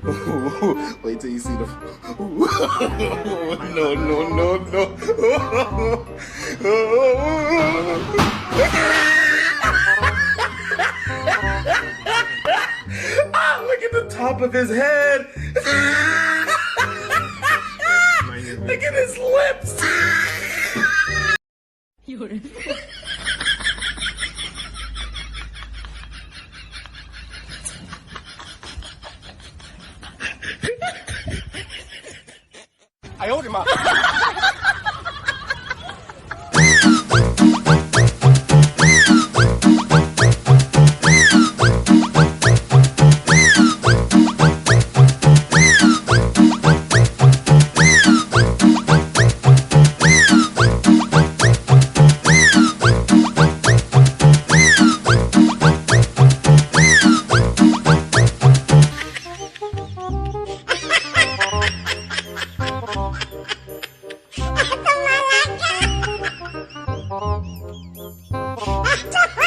Wait till you see the. No, no, no, no. Ah, look at the top of his head. Look at his lips. 有人。哎呦我的妈！Ha ha ha!